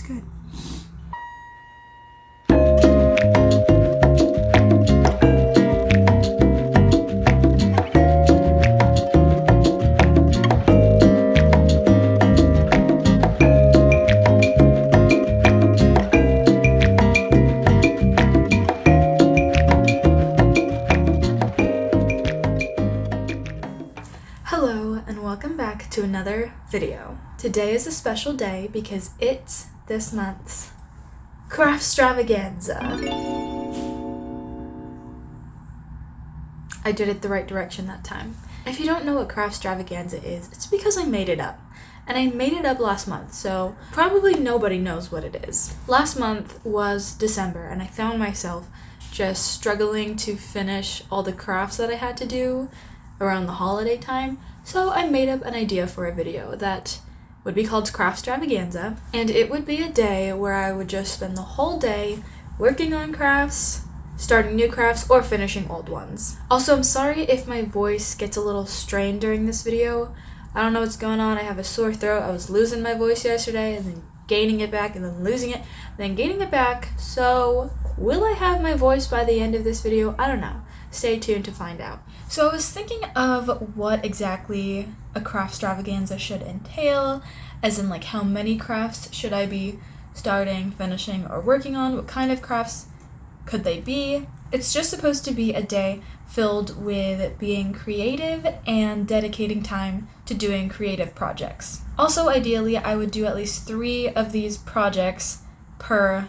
good. Hello and welcome back to another video. Today is a special day because it's this month's Craftstravaganza. I did it the right direction that time. If you don't know what Craftstravaganza is, it's because I made it up. And I made it up last month, so probably nobody knows what it is. Last month was December and I found myself just struggling to finish all the crafts that I had to do around the holiday time, so I made up an idea for a video that would be called Craftstravaganza, and it would be a day where I would just spend the whole day working on crafts, starting new crafts, or finishing old ones. Also, I'm sorry if my voice gets a little strained during this video. I don't know what's going on. I have a sore throat. I was losing my voice yesterday and then gaining it back and then losing it, then gaining it back. So will I have my voice by the end of this video? I don't know. Stay tuned to find out. So I was thinking of what exactly a Craftstravaganza should entail, as in like how many crafts should I be starting, finishing, or working on? What kind of crafts could they be? It's just supposed to be a day filled with being creative and dedicating time to doing creative projects. Also, ideally, I would do at least 3 of these projects per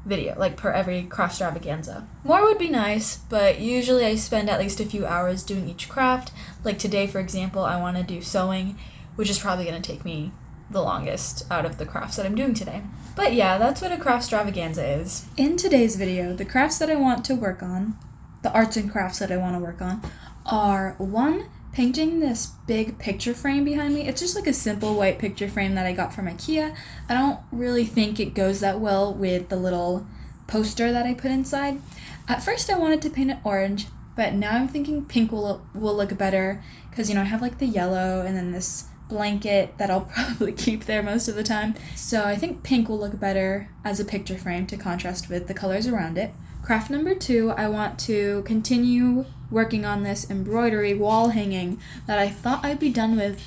video, like per every Craftstravaganza. More would be nice, but usually I spend at least a few hours doing each craft. Like today, for example, I want to do sewing, which is probably going to take me the longest out of the crafts that I'm doing today. But yeah, that's what a Craftstravaganza is. In today's video, the crafts that I want to work on, the arts and crafts that I want to work on, are 1, painting this big picture frame behind me. It's just like a simple white picture frame that I got from IKEA. I don't really think it goes that well with the little poster that I put inside. At first I wanted to paint it orange, but now I'm thinking pink will look better because, you know, I have like the yellow and then this blanket that I'll probably keep there most of the time. So I think pink will look better as a picture frame to contrast with the colors around it. Craft number 2, I want to continue working on this embroidery wall hanging that I thought I'd be done with.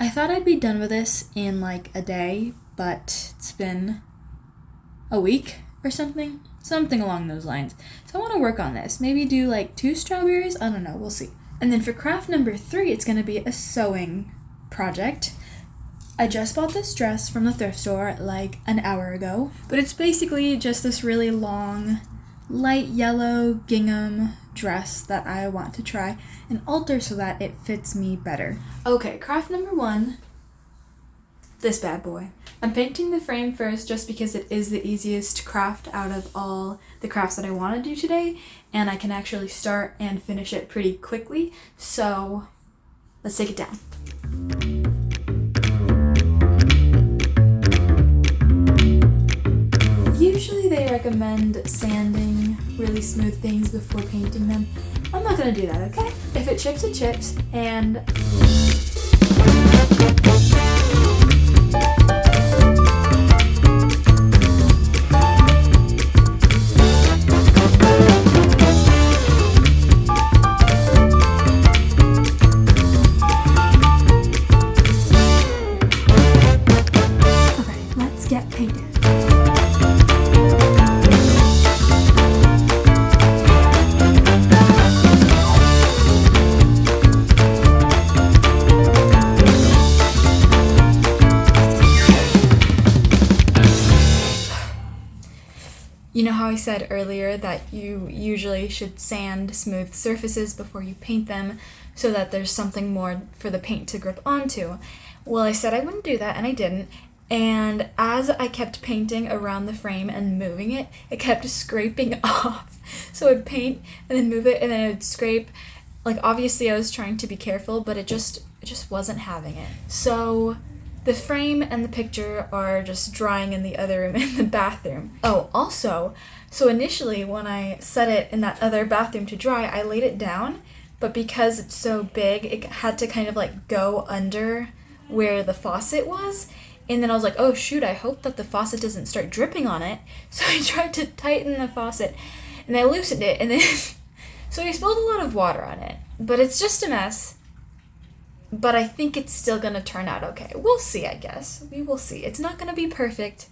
I thought I'd be done with this in like a day, but it's been a week or something along those lines. So I want to work on this. Maybe do like 2 strawberries? I don't know, we'll see. And then for craft number 3, it's going to be a sewing project. I just bought this dress from the thrift store like an hour ago, but it's basically just this really long, light yellow gingham dress that I want to try and alter so that it fits me better. Okay, craft number 1, this bad boy. I'm painting the frame first just because it is the easiest craft out of all the crafts that I want to do today, and I can actually start and finish it pretty quickly, so let's take it down. Usually they recommend sanding really smooth things before painting them. I'm not gonna do that, okay? If it chips, it chips, and okay, let's get painted. You know how I said earlier that you usually should sand smooth surfaces before you paint them so that there's something more for the paint to grip onto? Well, I said I wouldn't do that, and I didn't. And as I kept painting around the frame and moving it, it kept scraping off. So I'd paint and then move it and then it would scrape. Like, obviously I was trying to be careful, but it just wasn't having it. So the frame and the picture are just drying in the other room, in the bathroom. Oh, also, so initially when I set it in that other bathroom to dry, I laid it down, but because it's so big, it had to kind of like go under where the faucet was, And then I was like, oh shoot, I hope that the faucet doesn't start dripping on it. So I tried to tighten the faucet and I loosened it, and then so I spilled a lot of water on it. But it's just a mess. But I think it's still gonna turn out okay. We'll see, I guess. We will see. It's not gonna be perfect,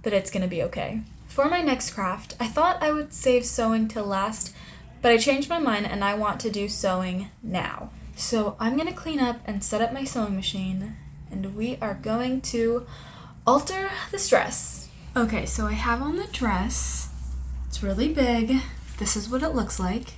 but it's gonna be okay. For my next craft, I thought I would save sewing till last, but I changed my mind and I want to do sewing now. So I'm gonna clean up and set up my sewing machine, and we are going to alter this dress. Okay, so I have on the dress. It's really big. This is what it looks like.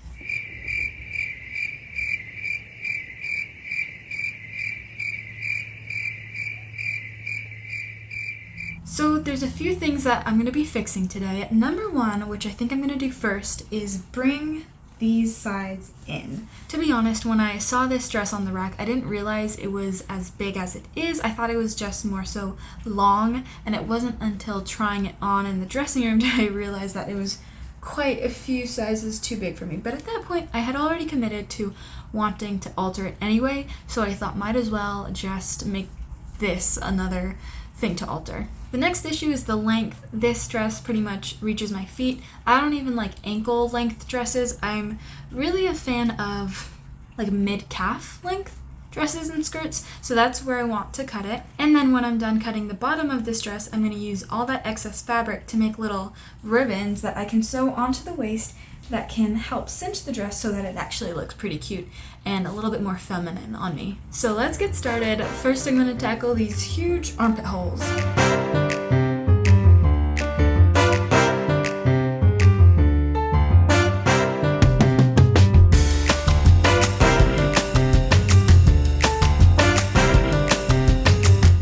So there's a few things that I'm going to be fixing today. Number one, which I think I'm going to do first, is bring these sides in. To be honest, when I saw this dress on the rack, I didn't realize it was as big as it is. I thought it was just more so long, and it wasn't until trying it on in the dressing room did I realize that it was quite a few sizes too big for me. But at that point, I had already committed to wanting to alter it anyway, so I thought might as well just make this another thing to alter. The next issue is the length. This dress pretty much reaches my feet. I don't even like ankle length dresses. I'm really a fan of like mid-calf length dresses and skirts, so that's where I want to cut it. And then when I'm done cutting the bottom of this dress, I'm going to use all that excess fabric to make little ribbons that I can sew onto the waist that can help cinch the dress so that it actually looks pretty cute and a little bit more feminine on me. So let's get started. First, I'm going to tackle these huge armpit holes.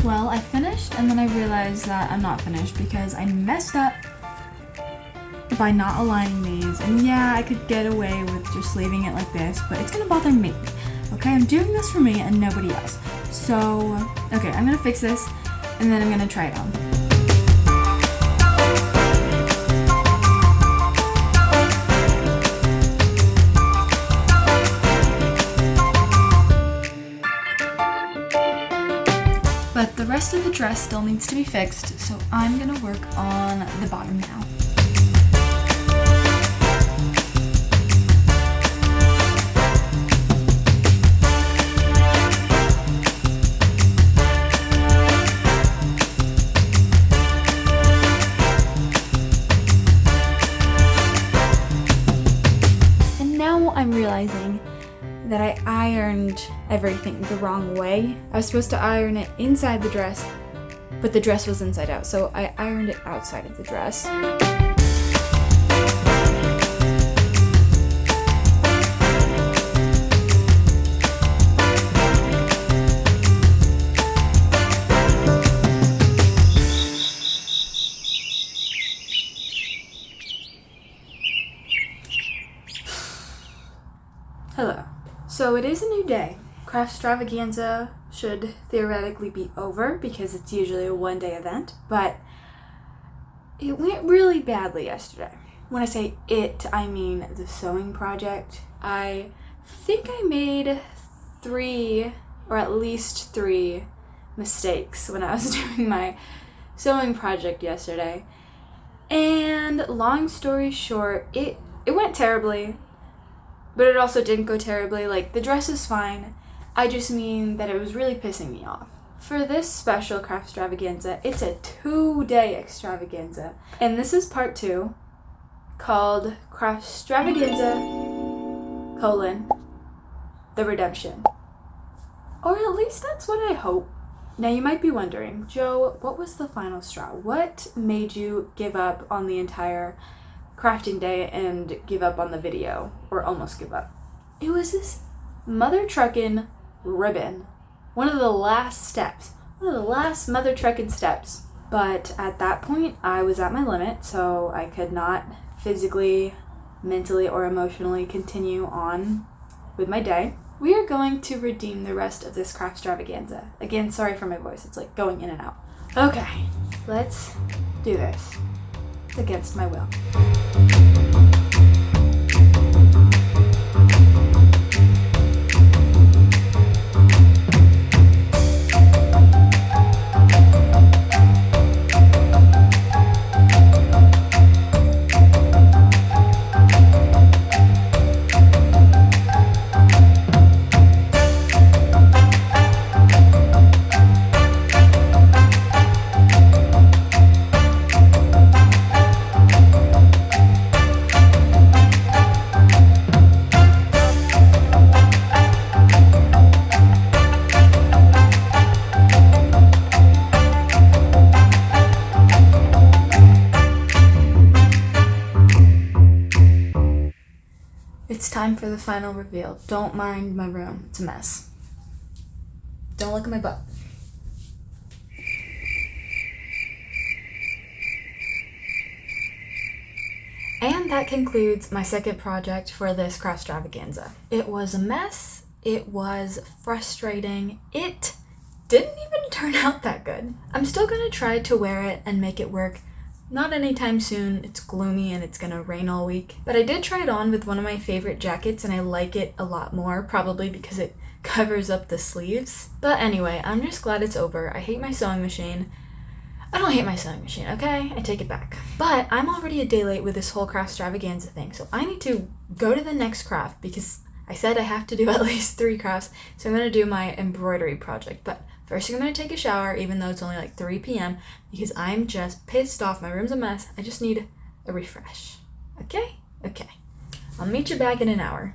Well, I finished, and then I realized that I'm not finished because I messed up by not aligning these. And yeah, I could get away with just leaving it like this, but it's gonna bother me. Okay, I'm doing this for me and nobody else. So, okay, I'm gonna fix this and then I'm gonna try it on. But the rest of the dress still needs to be fixed, so I'm gonna work on the bottom now. I'm realizing that I ironed everything the wrong way. I was supposed to iron it inside the dress, but the dress was inside out, so I ironed it outside of the dress. Hello. So it is a new day. Craftstravaganza should theoretically be over because it's usually a one-day event, but it went really badly yesterday. When I say it, I mean the sewing project. I think I made 3, or at least 3, mistakes when I was doing my sewing project yesterday. And long story short, it went terribly. But it also didn't go terribly. Like, the dress is fine. I just mean that it was really pissing me off. For this special Craftstravaganza, it's a 2-day extravaganza. And this is part 2, called Craftstravaganza, the Redemption. Or at least that's what I hope. Now you might be wondering, Joe, what was the final straw? What made you give up on the entire crafting day and give up on the video, or almost give up? It was this mother truckin' ribbon. One of the last mother truckin' steps. But at that point, I was at my limit, so I could not physically, mentally, or emotionally continue on with my day. We are going to redeem the rest of this Craftstravaganza. Again, sorry for my voice, it's like going in and out. Okay, let's do this. Against my will. It's time for the final reveal. Don't mind my room, it's a mess. Don't look at my butt. And that concludes my second project for this Craftstravaganza. It was a mess, it was frustrating, it didn't even turn out that good. I'm still gonna try to wear it and make it work. Not anytime soon, it's gloomy and it's gonna rain all week. But I did try it on with one of my favorite jackets and I like it a lot more, probably because it covers up the sleeves. But anyway, I'm just glad it's over. I hate my sewing machine. I don't hate my sewing machine, okay? I take it back. But I'm already a day late with this whole Craftstravaganza thing, so I need to go to the next craft because I said I have to do at least 3 crafts, so I'm gonna do my embroidery project. But first I'm gonna take a shower, even though it's only like 3 p.m, because I'm just pissed off. My room's a mess. I just need a refresh. Okay? Okay. I'll meet you back in an hour.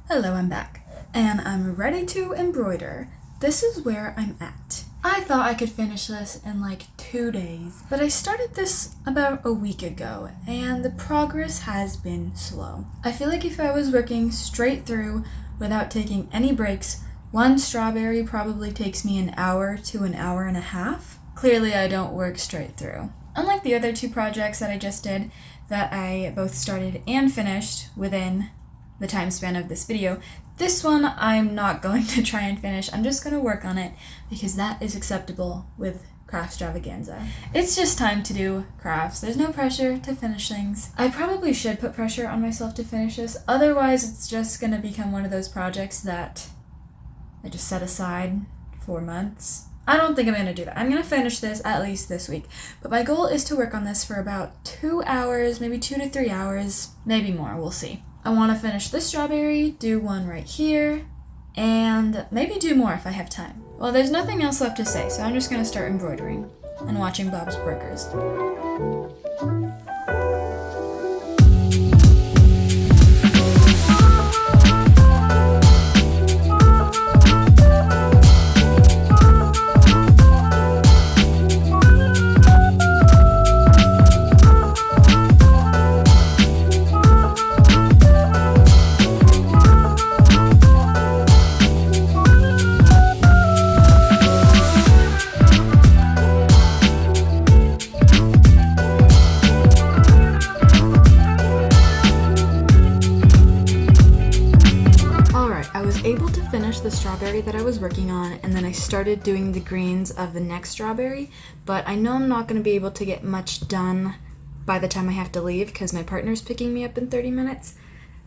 Hello, I'm back, and I'm ready to embroider. This is where I'm at. I thought I could finish this in like 2 days, but I started this about a week ago, and the progress has been slow. I feel like if I was working straight through without taking any breaks, one strawberry probably takes me an hour to an hour and a half. Clearly, I don't work straight through. Unlike the other 2 projects that I just did, that I both started and finished within the time span of this video, this one I'm not going to try and finish. I'm just going to work on it because that is acceptable with Craftstravaganza. It's just time to do crafts. There's no pressure to finish things. I probably should put pressure on myself to finish this, otherwise it's just going to become one of those projects that I just set aside for months. I don't think I'm going to do that. I'm going to finish this at least this week, but my goal is to work on this for about 2 hours, maybe 2 to 3 hours, maybe more, we'll see. I want to finish this strawberry, do one right here, and maybe do more if I have time. Well, there's nothing else left to say, so I'm just going to start embroidering and watching Bob's Burgers. The strawberry that I was working on, and then I started doing the greens of the next strawberry, but I know I'm not going to be able to get much done by the time I have to leave because my partner's picking me up in 30 minutes.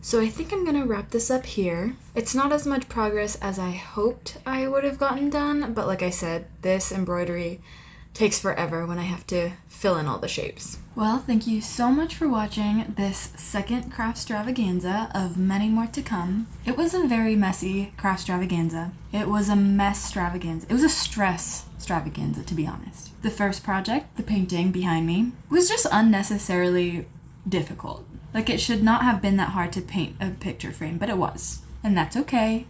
So I think I'm going to wrap this up here. It's not as much progress as I hoped I would have gotten done, but like I said, this embroidery takes forever when I have to fill in all the shapes. Well, thank you so much for watching this second Craftstravaganza of many more to come. It was a very messy Craftstravaganza. It was a mess stravaganza. It was a stress stravaganza, to be honest. The first project, the painting behind me, was just unnecessarily difficult. Like, it should not have been that hard to paint a picture frame, but it was. And that's okay.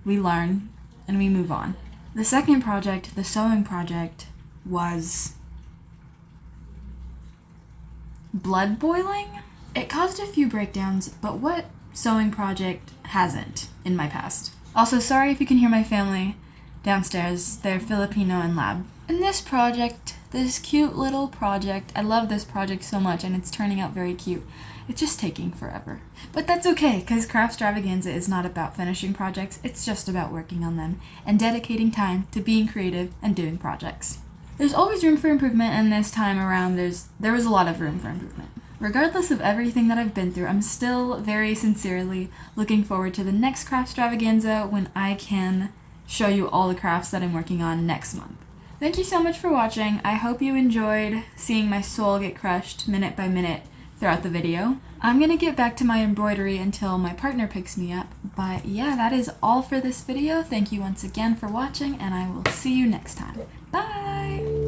We learn and we move on. The second project, the sewing project, was blood boiling. It caused a few breakdowns, but what sewing project hasn't in my past? Also, sorry if you can hear my family downstairs. They're Filipino and lab. And this project, this cute little project, I love this project so much and it's turning out very cute. It's just taking forever. But that's okay, because Craftstravaganza is not about finishing projects, it's just about working on them and dedicating time to being creative and doing projects. There's always room for improvement, and this time around there was a lot of room for improvement. Regardless of everything that I've been through, I'm still very sincerely looking forward to the next Craftstravaganza when I can show you all the crafts that I'm working on next month. Thank you so much for watching. I hope you enjoyed seeing my soul get crushed minute by minute throughout the video. I'm gonna get back to my embroidery until my partner picks me up, but yeah, that is all for this video. Thank you once again for watching, and I will see you next time. Bye!